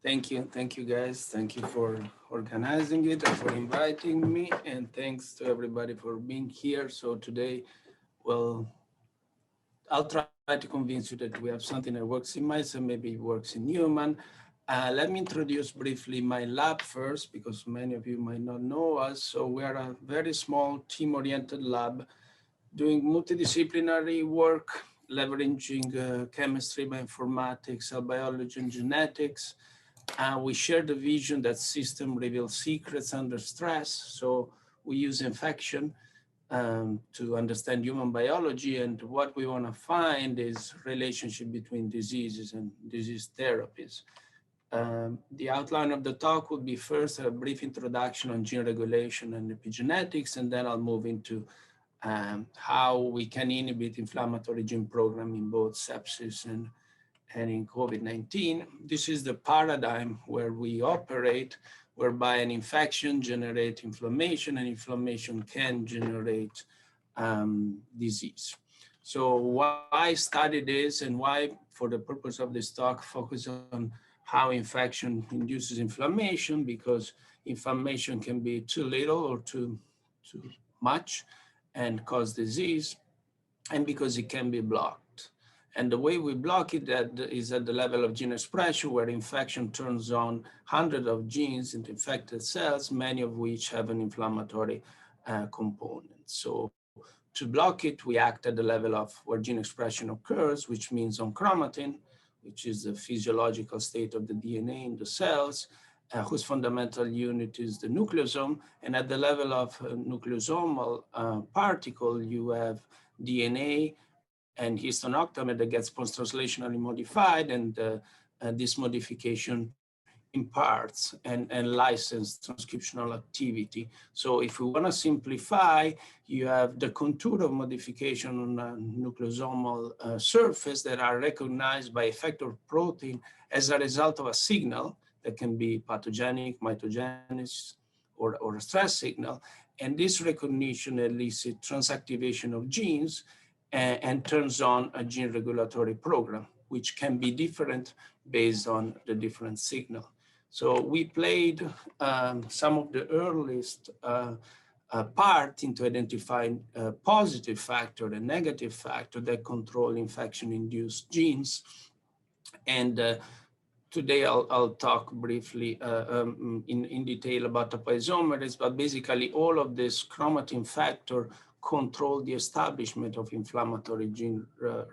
Thank you guys. Thank you for organizing it and for inviting me. And thanks to everybody for being here. So today, well, I'll try to convince you that we have something that works in mice and maybe works in human. Let me introduce briefly my lab first, because many of you might not know us. So we are a very small team-oriented lab doing multidisciplinary work, leveraging chemistry, bioinformatics, cell biology, and genetics. We share the vision that system reveals secrets under stress. So we use infection to understand human biology, and what we want to find is relationship between diseases and disease therapies. The outline of the talk would be first a brief introduction on gene regulation and epigenetics, and then I'll move into how we can inhibit inflammatory gene program in both sepsis and in COVID-19. This is the paradigm where we operate, whereby an infection generates inflammation, and inflammation can generate disease. So why study this, and why, for the purpose of this talk, focus on how infection induces inflammation? Because inflammation can be too little or too much and cause disease, and because it can be blocked. And the way we block it is at the level of gene expression, where infection turns on hundreds of genes in infected cells, many of which have an inflammatory component. So to block it, we act at the level of where gene expression occurs, which means on chromatin, which is the physiological state of the DNA in the cells, whose fundamental unit is the nucleosome. And at the level of nucleosomal particle, you have DNA and histone octamer that gets post-translationally modified, and this modification imparts and license transcriptional activity. So if we want to simplify, you have the contour of modification on a nucleosomal surface that are recognized by effector protein as a result of a signal that can be pathogenic, mitogenic, or a stress signal. And this recognition elicits transactivation of genes and turns on a gene regulatory program, which can be different based on the different signal. So we played some of the earliest part into identifying a positive factor and negative factor that control infection-induced genes. And today I'll talk briefly in detail about topoisomerase, but basically all of this chromatin factor control the establishment of inflammatory gene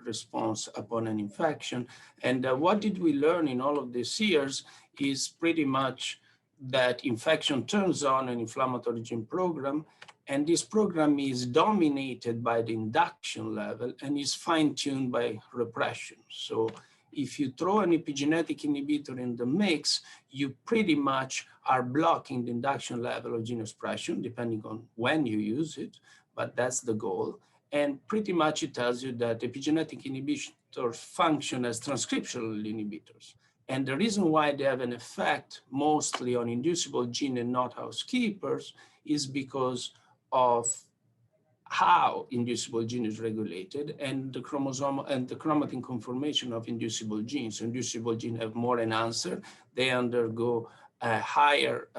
response upon an infection. And what did we learn in all of these years is pretty much that infection turns on an inflammatory gene program, and this program is dominated by the induction level and is fine-tuned by repression. So if you throw an epigenetic inhibitor in the mix, you pretty much are blocking the induction level of gene expression, depending on when you use it, but that's the goal. And pretty much it tells you that epigenetic inhibitors function as transcriptional inhibitors. And the reason why they have an effect mostly on inducible gene and not housekeepers is because of how inducible gene is regulated and the chromosome and the chromatin conformation of inducible genes. So inducible genes have more enhancer. They undergo a higher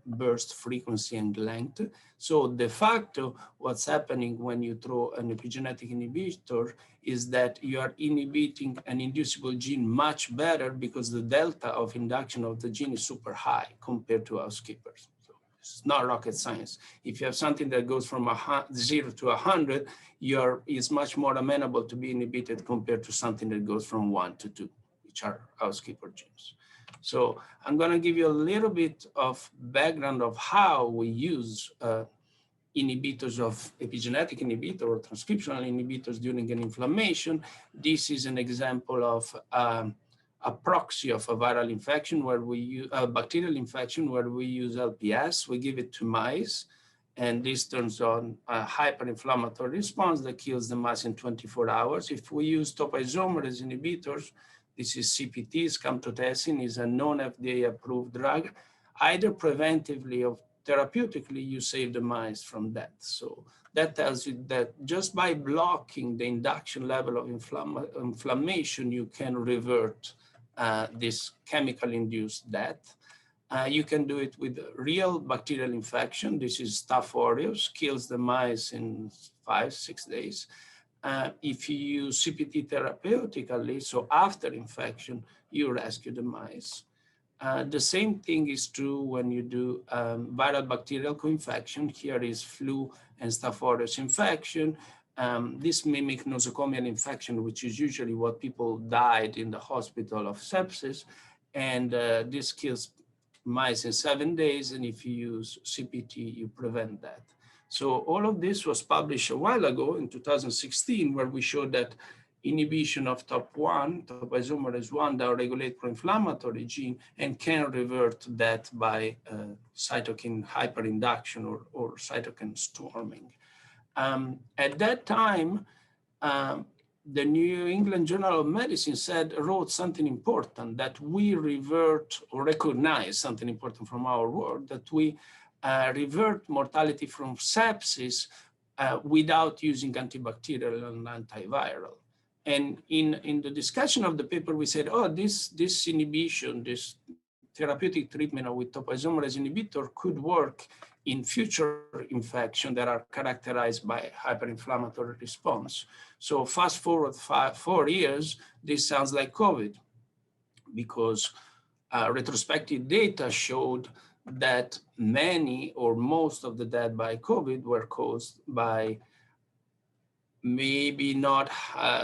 burst frequency and length. So de facto, what's happening when you throw an epigenetic inhibitor is that you are inhibiting an inducible gene much better, because the delta of induction of the gene is super high compared to housekeepers. So it's not rocket science. If you have something that goes from 0 to 100, is much more amenable to be inhibited compared to something that goes from 1 to 2, which are housekeeper genes. So I'm going to give you a little bit of background of how we use inhibitors of epigenetic inhibitor or transcriptional inhibitors during an inflammation. This is an example of a proxy of a viral infection where we use a bacterial infection where we use LPS. We give it to mice, and this turns on a hyperinflammatory response that kills the mice in 24 hours. If we use topoisomerase inhibitors, this is CPT, camptothecin, is a non-FDA-approved drug. Either preventively or therapeutically, you save the mice from death. So that tells you that just by blocking the induction level of inflammation, you can revert this chemical-induced death. You can do it with real bacterial infection. This is Staph aureus, kills the mice in 5-6 days. If you use CPT therapeutically, so after infection, you rescue the mice. The same thing is true when you do viral bacterial co-infection. Here is flu and Staph aureus infection. This mimic nosocomial infection, which is usually what people died in the hospital of sepsis. And this kills mice in 7 days. And if you use CPT, you prevent that. So all of this was published a while ago in 2016, where we showed that inhibition of TOP1, topoisomerase 1, that regulate pro-inflammatory gene and can revert that by cytokine hyperinduction or cytokine storming. At that time, the New England Journal of Medicine wrote something important, that we revert or recognize something important from our work, that we revert mortality from sepsis without using antibacterial and antiviral. And in the discussion of the paper, we said, oh, this inhibition, this therapeutic treatment with topoisomerase inhibitor could work in future infections that are characterized by hyperinflammatory response. So fast forward 4 years, this sounds like COVID, because retrospective data showed that many or most of the death by COVID were caused by maybe not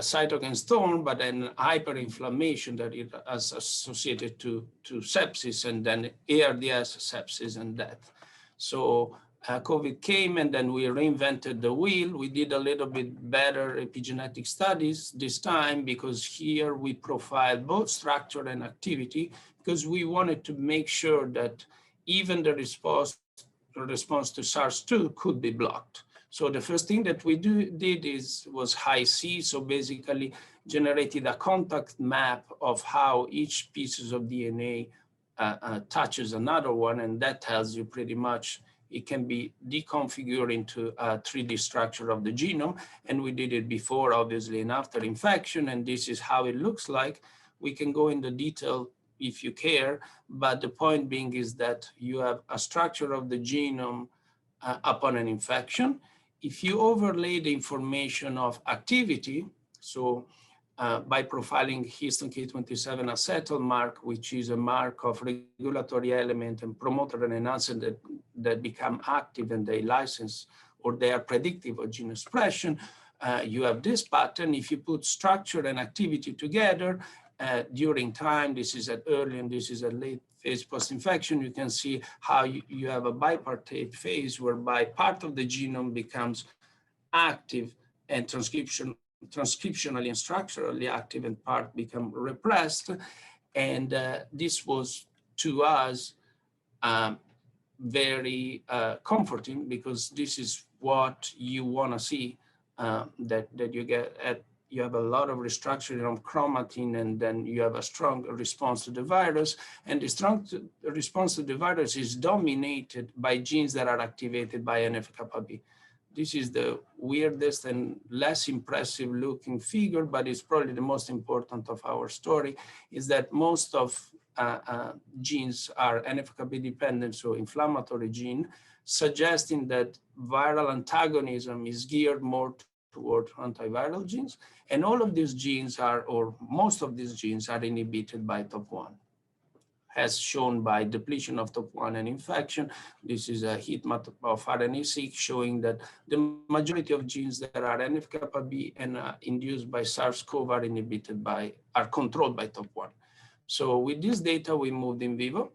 cytokine storm, but an hyperinflammation that is associated to sepsis, and then ARDS, sepsis, and death. So COVID came, and then we reinvented the wheel. We did a little bit better epigenetic studies this time, because here we profiled both structure and activity, because we wanted to make sure that even the response to SARS-2 could be blocked. So the first thing that we did was Hi-C, so basically generated a contact map of how each piece of DNA touches another one, and that tells you pretty much it can be deconfigured into a 3D structure of the genome, and we did it before, obviously, and after infection, and this is how it looks like. We can go into detail if you care, but the point being is that you have a structure of the genome upon an infection. If you overlay the information of activity, so by profiling histone K27 acetyl mark, which is a mark of regulatory element and promoter and enhancer that become active and they license or they are predictive of gene expression, you have this pattern. If you put structure and activity together during time, this is at early and this is at late phase post-infection, you can see how you have a bipartite phase whereby part of the genome becomes active and transcriptionally and structurally active, and part become repressed. And this was, to us, very comforting, because this is what you want to see, that you get at. You have a lot of restructuring of chromatin, and then you have a strong response to the virus. And the strong response to the virus is dominated by genes that are activated by NF-kappa B. This is the weirdest and less impressive looking figure, but it's probably the most important of our story, is that most of genes are NF-kappa B dependent, so inflammatory gene, suggesting that viral antagonism is geared more toward antiviral genes. And all of these genes are, or most of these genes are inhibited by TOP1, as shown by depletion of TOP1 and infection. This is a heat map of RNA-seq showing that the majority of genes that are NF-kappa B and induced by SARS-CoV are controlled by TOP1. So with this data, we moved in vivo.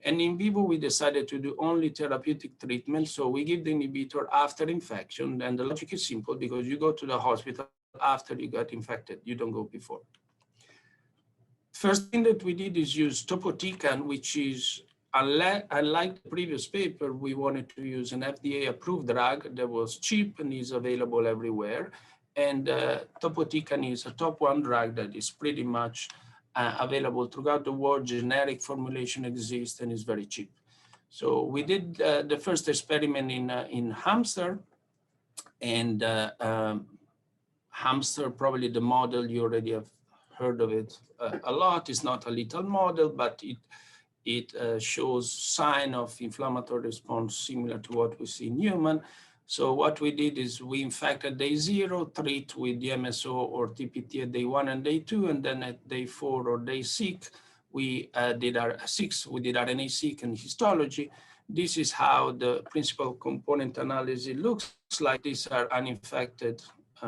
And in vivo, we decided to do only therapeutic treatment. So we give the inhibitor after infection. And the logic is simple, because you go to the hospital after you got infected. You don't go before. First thing that we did is use Topotecan, which is, unlike the previous paper, we wanted to use an FDA-approved drug that was cheap and is available everywhere. And Topotecan is a TOP1 drug that is pretty much available throughout the world. Generic formulation exists and is very cheap. So we did the first experiment in hamster, and hamster, probably the model you already have heard of it a lot. It's not a little model, but it shows sign of inflammatory response similar to what we see in human. So what we did is we infected day 0, treat with DMSO or TPT at day 1 and day 2, and then at day 4 or day 6, we did RNA-seq and histology. This is how the principal component analysis looks like. These are uninfected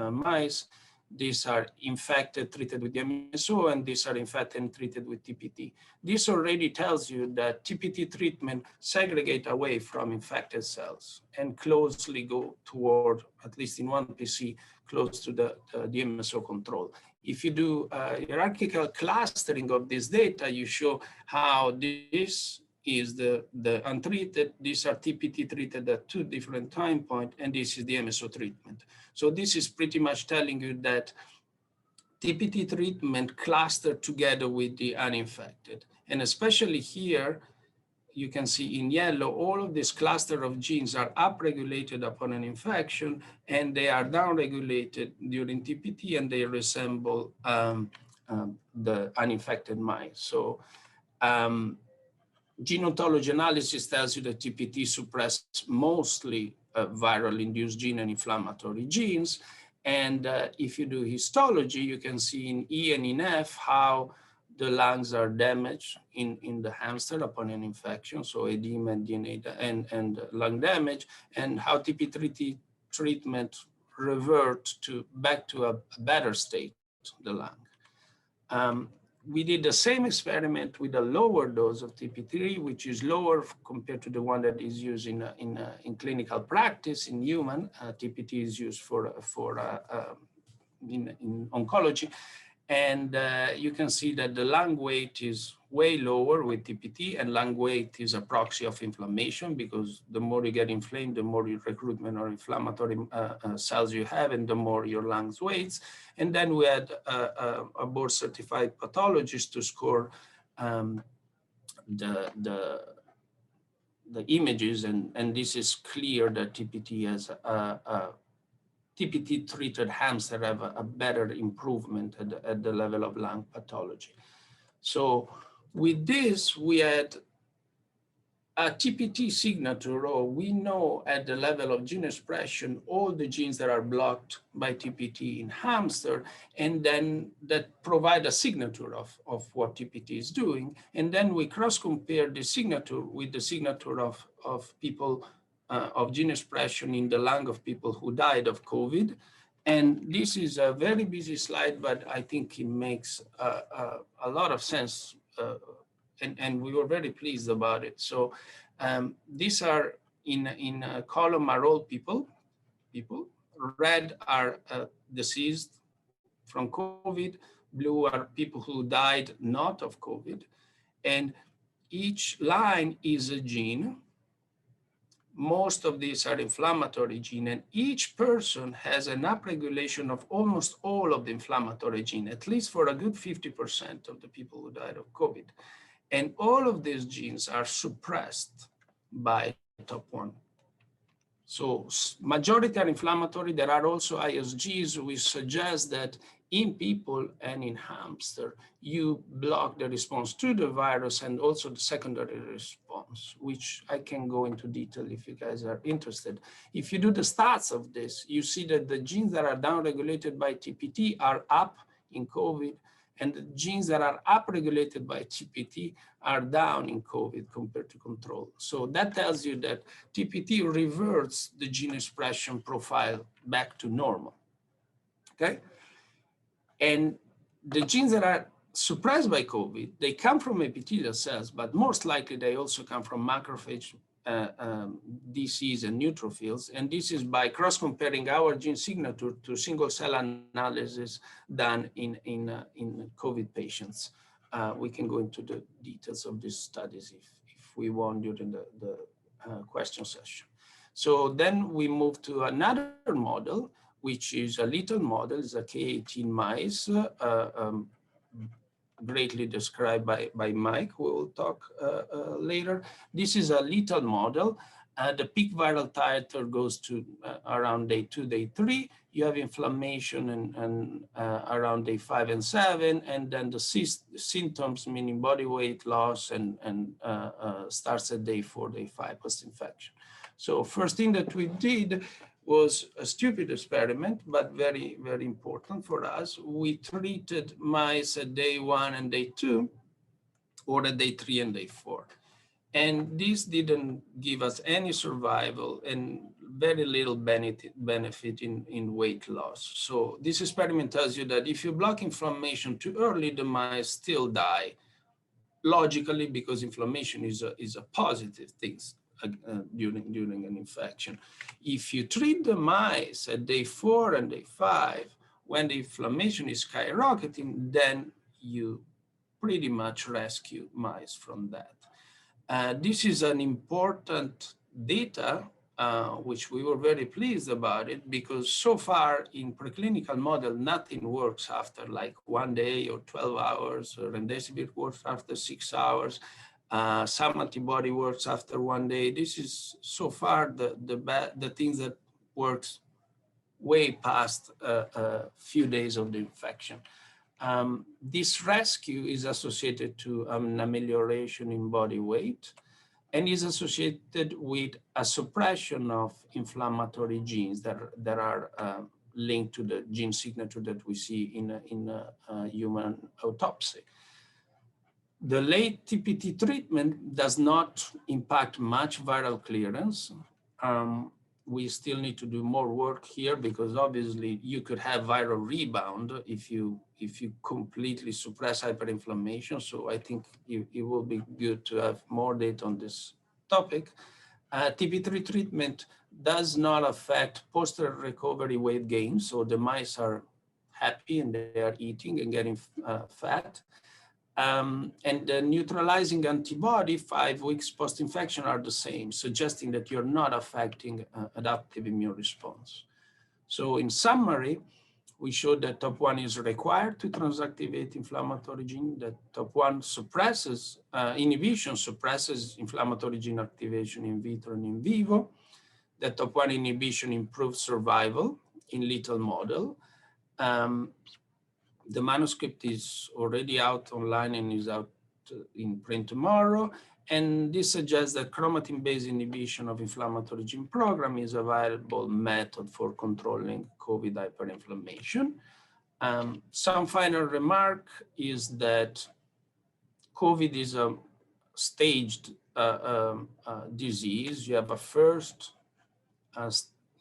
mice. These are infected, treated with DMSO, and these are infected and treated with TPT. This already tells you that TPT treatment segregate away from infected cells and closely go toward, at least in one PC, close to the DMSO control. If you do hierarchical clustering of this data, you show how this is the untreated, these are TPT treated at 2 different time points, and this is DMSO treatment. So this is pretty much telling you that TPT treatment clustered together with the uninfected. And especially here, you can see in yellow, all of this cluster of genes are upregulated upon an infection, and they are downregulated during TPT, and they resemble the uninfected mice. So gene ontology analysis tells you that TPT suppresses mostly viral-induced gene and inflammatory genes. And if you do histology, you can see in E and in F how the lungs are damaged in the hamster upon an infection, so edema and DNA and lung damage, and how TPT treatment revert back to a better state, the lung. We did the same experiment with a lower dose of TP3, which is lower compared to the one that is used in clinical practice in human. TPT is used in oncology. And you can see that the lung weight is way lower with TPT, and lung weight is a proxy of inflammation, because the more you get inflamed, the more recruitment or inflammatory cells you have, and the more your lungs weights. And then we had a board certified pathologist to score the images, and this is clear that TPT has TPT-treated hamster have a better improvement at the level of lung pathology. So with this, we had a TPT signature, or we know at the level of gene expression, all the genes that are blocked by TPT in hamster, and then that provide a signature of what TPT is doing. And then we cross-compare the signature with the signature of people of gene expression in the lung of people who died of COVID. And this is a very busy slide, but I think it makes a lot of sense, and we were very pleased about it. So these are in column are all people. Red are deceased from COVID. Blue are people who died not of COVID. And each line is a gene. Most of these are inflammatory gene, and each person has an upregulation of almost all of the inflammatory gene, at least for a good 50% of the people who died of COVID. And all of these genes are suppressed by TOP1. So majority are inflammatory. There are also ISGs, which suggest that in people and in hamster, you block the response to the virus and also the secondary response, which I can go into detail if you guys are interested. If you do the stats of this, you see that the genes that are downregulated by TPT are up in COVID, and the genes that are upregulated by TPT are down in COVID compared to control. So that tells you that TPT reverts the gene expression profile back to normal, okay? And the genes that are suppressed by COVID, they come from epithelial cells, but most likely they also come from macrophage DCs and neutrophils. And this is by cross-comparing our gene signature to single cell analysis done in COVID patients. We can go into the details of these studies if we want during the question session. So then we move to another model, which is a little model, is a K18 mice, greatly described by Mike, who will talk later. This is a little model. The peak viral titer goes to around day 2, day 3. You have inflammation and around day 5 and 7, and then the symptoms, meaning body weight loss, and starts at day 4, day 5 post-infection. So first thing that we did was a stupid experiment, but very, very important for us. We treated mice at day 1 and day 2, or at day 3 and day 4. And this didn't give us any survival and very little benefit in weight loss. So this experiment tells you that if you block inflammation too early, the mice still die, logically, because inflammation is a positive thing during an infection. If you treat the mice at day 4 and day 5, when the inflammation is skyrocketing, then you pretty much rescue mice from that. This is an important data, which we were very pleased about it, because so far in preclinical model, nothing works after like 1 day or 12 hours. Remdesivir works after 6 hours. Some antibody works after 1 day. This is so far the things that works way past a few days of the infection. This rescue is associated to an amelioration in body weight and is associated with a suppression of inflammatory genes that are linked to the gene signature that we see in a human autopsy. The late TPT treatment does not impact much viral clearance. We still need to do more work here, because obviously you could have viral rebound if you completely suppress hyperinflammation. So I think it will be good to have more data on this topic. TP3 treatment does not affect post-recovery weight gain. So the mice are happy and they are eating and getting fat. And the neutralizing antibody 5 weeks post-infection are the same, suggesting that you're not affecting adaptive immune response. So in summary, we showed that TOP1 is required to transactivate inflammatory gene, that TOP1 suppresses, inhibition suppresses inflammatory gene activation in vitro and in vivo, that TOP1 inhibition improves survival in lethal model. The manuscript is already out online and is out in print tomorrow. And this suggests that chromatin-based inhibition of inflammatory gene program is a viable method for controlling COVID hyperinflammation. Some final remark is that COVID is a staged disease. You have a first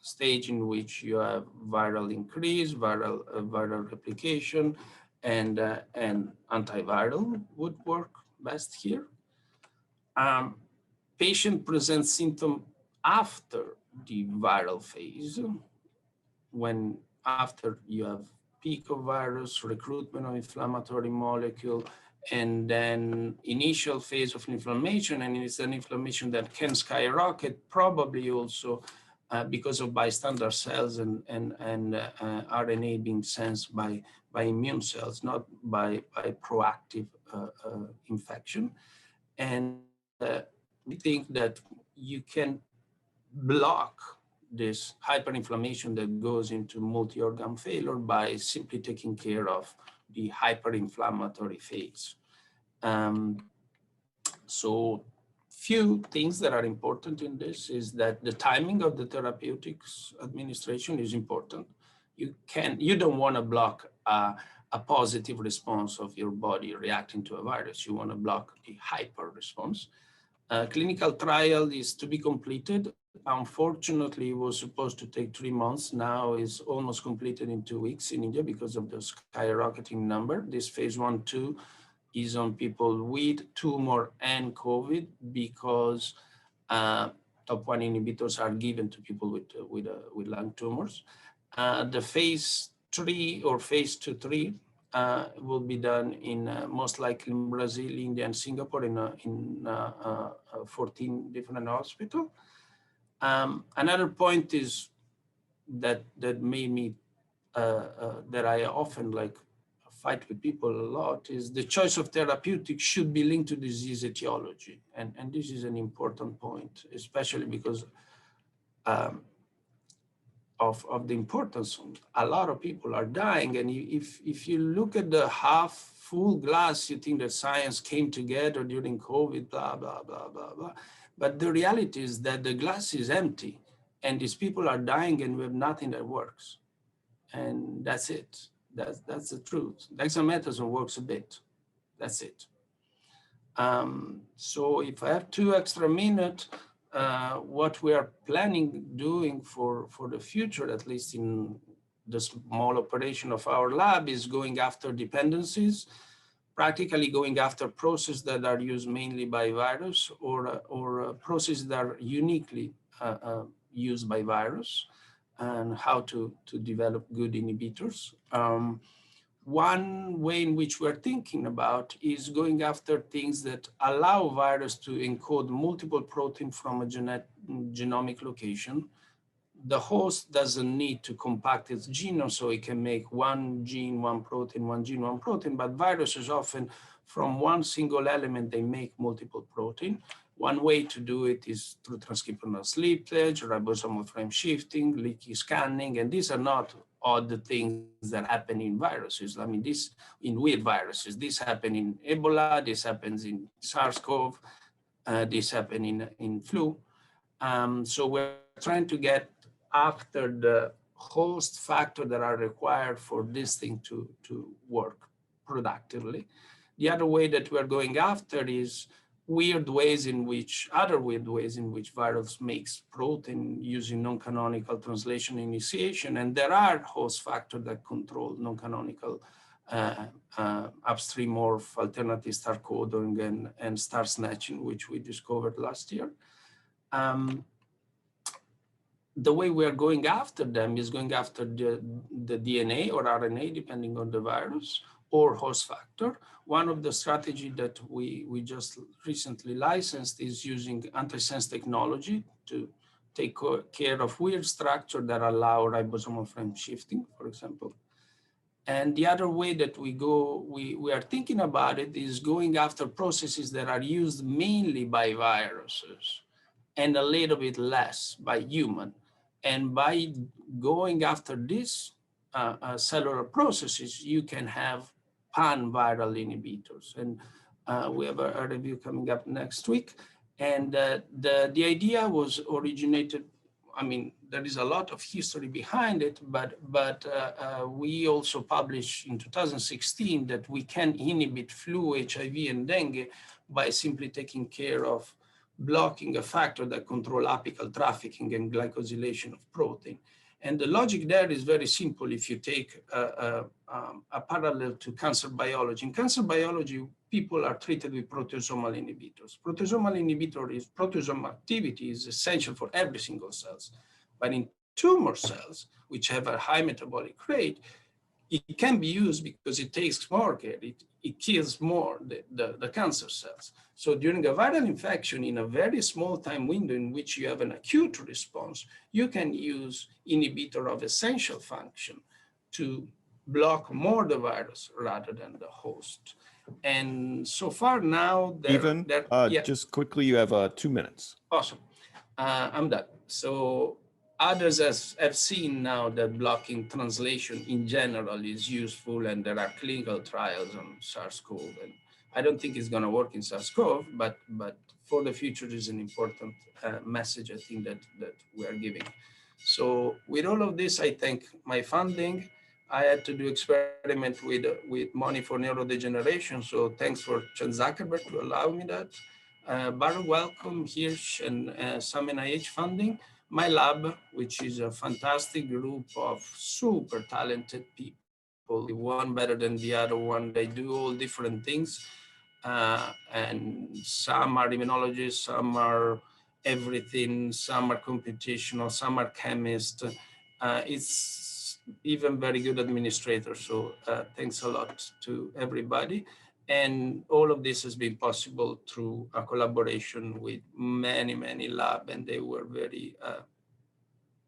stage in which you have viral increase, viral replication, and antiviral would work best here. Patient presents symptom after the viral phase, when after you have peak of virus, recruitment of inflammatory molecule, and then initial phase of inflammation, and it's an inflammation that can skyrocket, probably also because of bystander cells and RNA being sensed by immune cells, not by proactive infection. And we think that you can block this hyperinflammation that goes into multi-organ failure by simply taking care of the hyperinflammatory phase. So few things that are important in this is that the timing of the therapeutics administration is important. You don't want to block a positive response of your body reacting to a virus. You want to block the hyper response. Clinical trial is to be completed. Unfortunately, it was supposed to take 3 months. Now is almost completed in 2 weeks in India because of the skyrocketing number. This phase 1/2 is on people with tumor and COVID, because TOP1 inhibitors are given to people with lung tumors. The phase 3 or phase 2/3 will be done in most likely in Brazil, India, and Singapore in 14 different hospitals. Another point is that made me that I often fight with people a lot is the choice of therapeutic should be linked to disease etiology. And this is an important point, especially because of the importance. A lot of people are dying. And if you look at the half full glass, you think that science came together during COVID, blah, blah, blah, blah, blah. But the reality is that the glass is empty and these people are dying and we have nothing that works. And that's it. That's the truth. Dexamethasone works a bit. That's it. So if I have 2 extra minutes, what we are planning doing for the future, at least in the small operation of our lab, is going after dependencies, practically going after processes that are used mainly by virus or processes that are uniquely used by virus, and how to develop good inhibitors. One way in which we're thinking about is going after things that allow virus to encode multiple protein from a genomic location. The host doesn't need to compact its genome, so it can make one gene, one protein, one gene, one protein, but viruses often from one single element, they make multiple protein. One way to do it is through transcriptional slippage, ribosomal frame shifting, leaky scanning, and these are not all the things that happen in viruses. I mean, this in weird viruses, this happen in Ebola, this happens in SARS-CoV, this happen in flu. So we're trying to get after the host factor that are required for this thing to work productively. The other way that we're going after is other weird ways in which virus makes protein using non-canonical translation initiation. And there are host factors that control non-canonical upstream morph, alternative star coding, and star snatching, which we discovered last year. The way we are going after them is going after the DNA or RNA, depending on the virus, or host factor. One of the strategies that we just recently licensed is using antisense technology to take care of weird structure that allow ribosomal frame shifting, for example. And the other way that we are thinking about it is going after processes that are used mainly by viruses and a little bit less by human. And by going after these cellular processes, you can have pan-viral inhibitors. And we have a review coming up next week. And the idea was originated, I mean, there is a lot of history behind it, but we also published in 2016 that we can inhibit flu, HIV, and dengue by simply taking care of blocking a factor that control apical trafficking and glycosylation of protein. And the logic there is very simple. If you take a parallel to cancer biology, in cancer biology, people are treated with proteasomal inhibitors. Proteasomal proteasome activity is essential for every single cells. But in tumor cells, which have a high metabolic rate, it can be used because it takes more care. It kills more the cancer cells. So during a viral infection, in a very small time window in which you have an acute response, you can use inhibitor of essential function to block more the virus rather than the host. And so far now, just quickly, you have 2 minutes. Awesome. I'm done. So others have seen now that blocking translation in general is useful, and there are clinical trials on SARS-CoV. And I don't think it's going to work in SARS-CoV, but for the future is an important message, I think, that we are giving. So with all of this, I thank my funding. I had to do experiment with money for neurodegeneration. So thanks for Chan Zuckerberg to allow me that. Baruch, welcome, Hirsch, and some NIH funding. My lab, which is a fantastic group of super talented people, one better than the other one. They do all different things. And some are immunologists, some are everything, some are computational, some are chemists. It's even very good administrators. So thanks a lot to everybody. And all of this has been possible through a collaboration with many, many labs, and they were very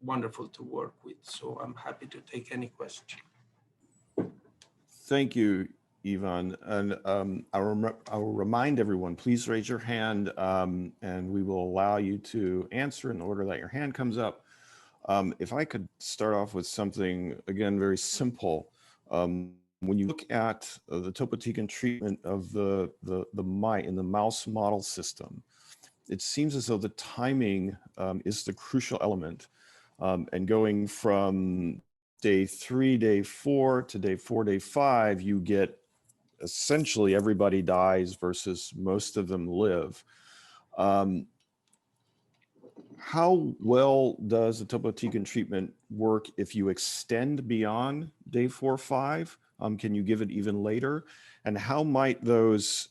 wonderful to work with. So I'm happy to take any question. Thank you, Ivan. And I will remind everyone, please raise your hand and we will allow you to answer in the order that your hand comes up. If I could start off with something, again, very simple. When you look at the Topotecan treatment of the mite in the mouse model system, it seems as though the timing is the crucial element. And going from day 3, day 4 to day 4, day 5, you get essentially everybody dies versus most of them live. How well does the Topotecan treatment work if you extend beyond day 4, 5? Can you give it even later? And how might those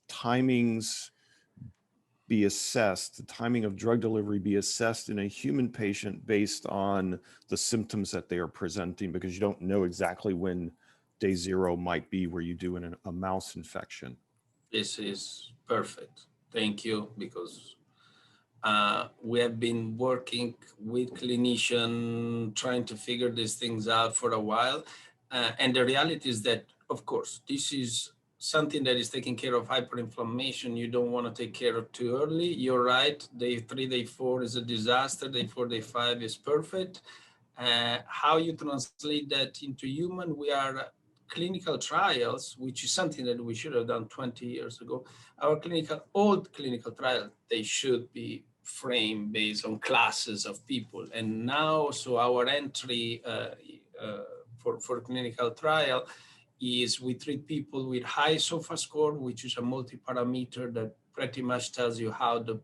timings be assessed, the timing of drug delivery be assessed in a human patient based on the symptoms that they are presenting, because you don't know exactly when day 0 might be where you do in a mouse infection? This is perfect. Thank you, because we have been working with clinicians trying to figure these things out for a while. And the reality is that, of course, this is something that is taking care of hyperinflammation. You don't want to take care of too early. You're right. Day 3, day 4 is a disaster. Day 4, day 5 is perfect. How you translate that into human, we are clinical trials, which is something that we should have done 20 years ago. Our old clinical trial, they should be framed based on classes of people. And now, so our entry for clinical trial is we treat people with high SOFA score, which is a multi-parameter that pretty much tells you how the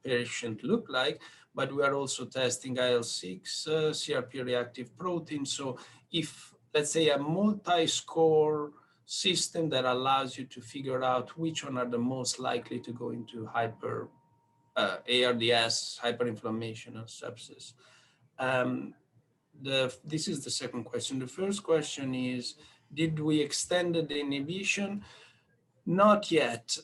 patient look like, but we are also testing IL-6, CRP reactive protein. So if, let's say, a multi-score system that allows you to figure out which one are the most likely to go into ARDS, hyperinflammation, and sepsis. This is the second question. The first question is, did we extend the inhibition? Not yet.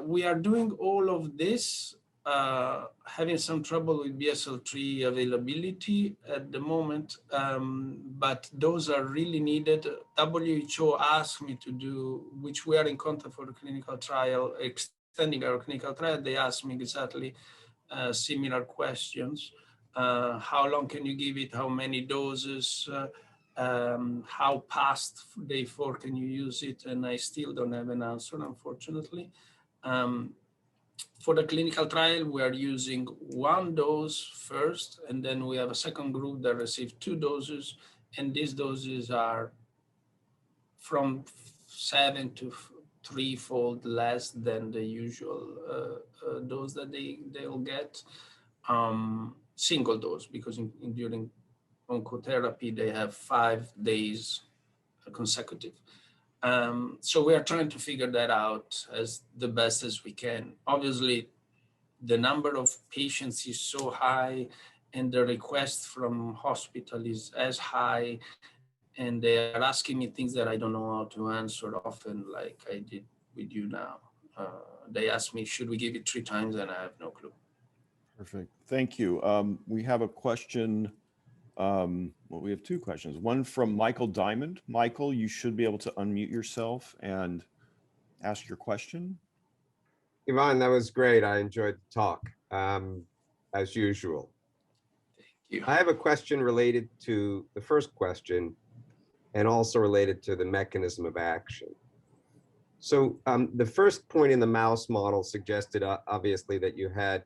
We are doing all of this, having some trouble with BSL-3 availability at the moment, but those are really needed. WHO asked me to do, which we are in contact for the clinical trial, extending our clinical trial. They asked me exactly similar questions. How long can you give it? How many doses? How past day 4 can you use it? And I still don't have an answer, unfortunately. For the clinical trial, we are using 1 dose first, and then we have a second group that received 2 doses, and these doses are from 7 to 3-fold less than the usual dose that they'll get. Single dose, because during oncotherapy, they have 5 days consecutive. So we are trying to figure that out as the best as we can. Obviously, the number of patients is so high and the request from hospital is as high, and they are asking me things that I don't know how to answer often, like I did with you now. They asked me, should we give it 3 times? And I have no clue. Perfect. Thank you. We have a question. Well, we have 2 questions. One from Michael Diamond. Michael, you should be able to unmute yourself and ask your question. Ivan, that was great. I enjoyed the talk, as usual. Thank you. I have a question related to the first question and also related to the mechanism of action. So the first point in the mouse model suggested, obviously, that you had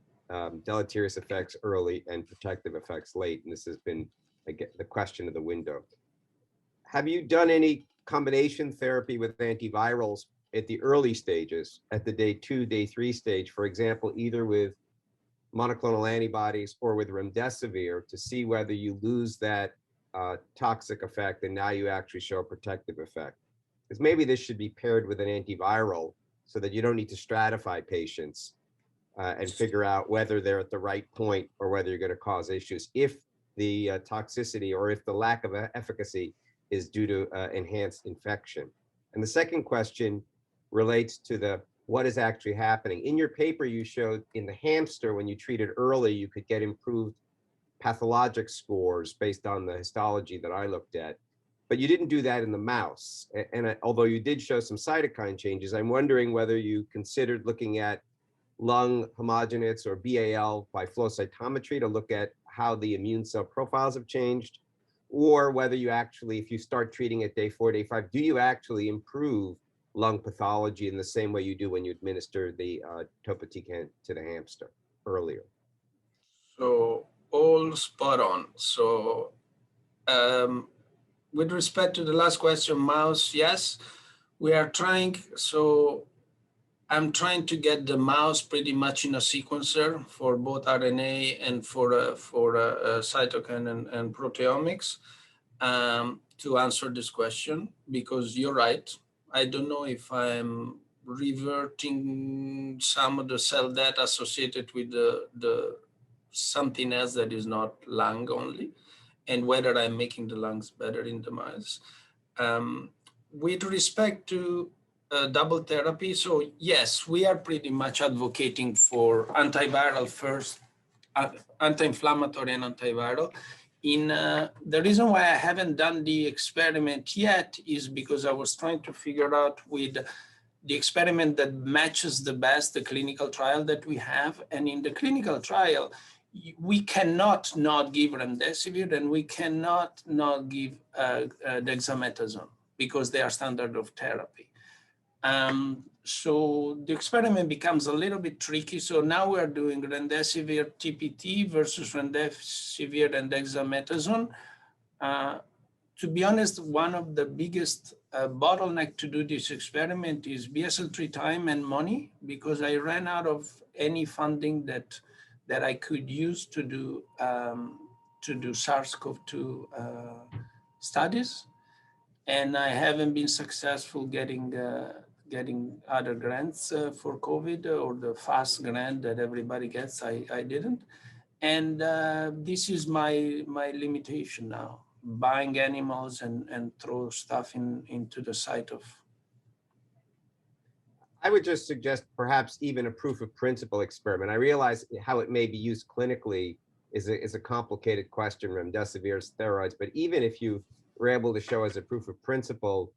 deleterious effects early and protective effects late. And this has been, again, the question of the window. Have you done any combination therapy with antivirals at the early stages, at the day 2, day 3 stage, for example, either with monoclonal antibodies or with remdesivir, to see whether you lose that toxic effect and now you actually show a protective effect? Because maybe this should be paired with an antiviral so that you don't need to stratify patients and figure out whether they're at the right point or whether you're going to cause issues if the toxicity or if the lack of efficacy is due to enhanced infection. And the second question relates to what is actually happening. In your paper, you showed in the hamster, when you treated early, you could get improved pathologic scores based on the histology that I looked at. but you didn't do that in the mouse. And although you did show some cytokine changes, I'm wondering whether you considered looking at lung homogenates or BAL by flow cytometry to look at how the immune cell profiles have changed, or whether you actually, if you start treating at day 4, day 5, do you actually improve lung pathology in the same way you do when you administer the Topotecan to the hamster earlier? So all spot on. So with respect to the last question, mouse, yes, we are trying. So I'm trying to get the mouse pretty much in a sequencer for both RNA and for cytokine and proteomics to answer this question, because you're right. I don't know if I'm reverting some of the cell data associated with the something else that is not lung only, and whether I'm making the lungs better in the mice. With respect to double therapy, so yes, we are pretty much advocating for antiviral first, anti-inflammatory and antiviral. The reason why I haven't done the experiment yet is because I was trying to figure out with the experiment that matches the best the clinical trial that we have. And in the clinical trial, we cannot not give remdesivir, and we cannot not give dexamethasone because they are standard of therapy. So the experiment becomes a little bit tricky. So now we are doing remdesivir TPT versus remdesivir and dexamethasone. To be honest, one of the biggest bottleneck to do this experiment is BSL-3 time and money, because I ran out of any funding that I could use to do SARS-CoV-2 studies, and I haven't been successful getting other grants for COVID, or the FAST grant that everybody gets. I didn't, and this is my limitation now: buying animals and throw stuff into the site of. I would just suggest perhaps even a proof of principle experiment. I realize how it may be used clinically is a complicated question, remdesivir, steroids, but even if you were able to show as a proof of principle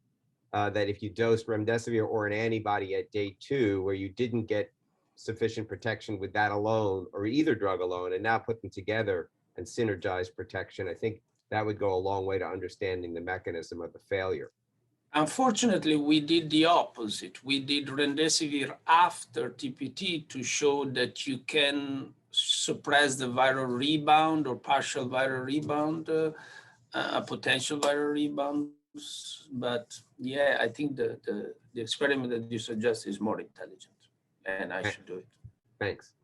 that if you dose remdesivir or an antibody at day 2, where you didn't get sufficient protection with that alone, or either drug alone, and now put them together and synergize protection, I think that would go a long way to understanding the mechanism of the failure. Unfortunately, we did the opposite. We did remdesivir after TPT to show that you can suppress the viral rebound or partial viral rebound, a potential viral rebound. But yeah, I think the experiment that you suggest is more intelligent, and I should do it. Thanks.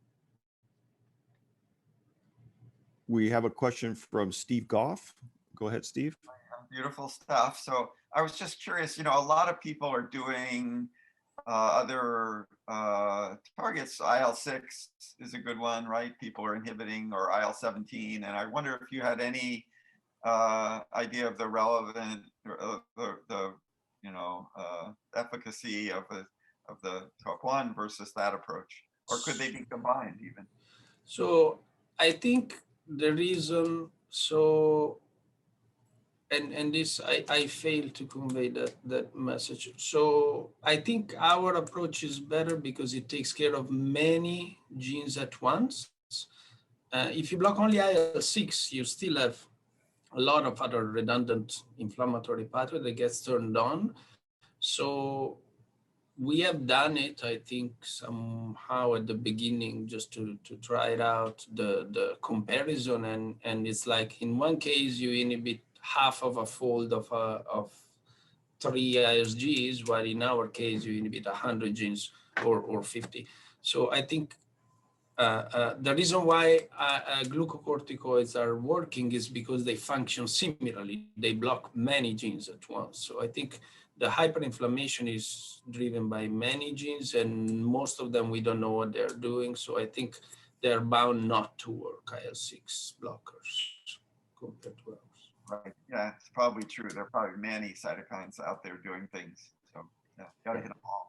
We have a question from Steve Goff. Go ahead, Steve. Beautiful stuff. So I was just curious, a lot of people are doing other targets. IL-6 is a good one, right? People are inhibiting, or IL-17. And I wonder if you had any idea of the relevant, the efficacy of the TOP1 versus that approach, or could they be combined even? So I think the reason, and this, I failed to convey that message. So I think our approach is better because it takes care of many genes at once. If you block only IL-6, you still have a lot of other redundant inflammatory pathway that gets turned on. So we have done it, I think, somehow at the beginning, just to try it out, the comparison, and it's like in one case you inhibit half of a fold of 3 ISGs, while in our case you inhibit 100 genes or 50. So I think the reason why glucocorticoids are working is because they function similarly. They block many genes at once. So I think the hyperinflammation is driven by many genes, and most of them we don't know what they're doing. So I think they're bound not to work, IL-6 blockers compared to ours. Right. Yeah, it's probably true. There are probably many cytokines out there doing things. So yeah, gotta hit them all.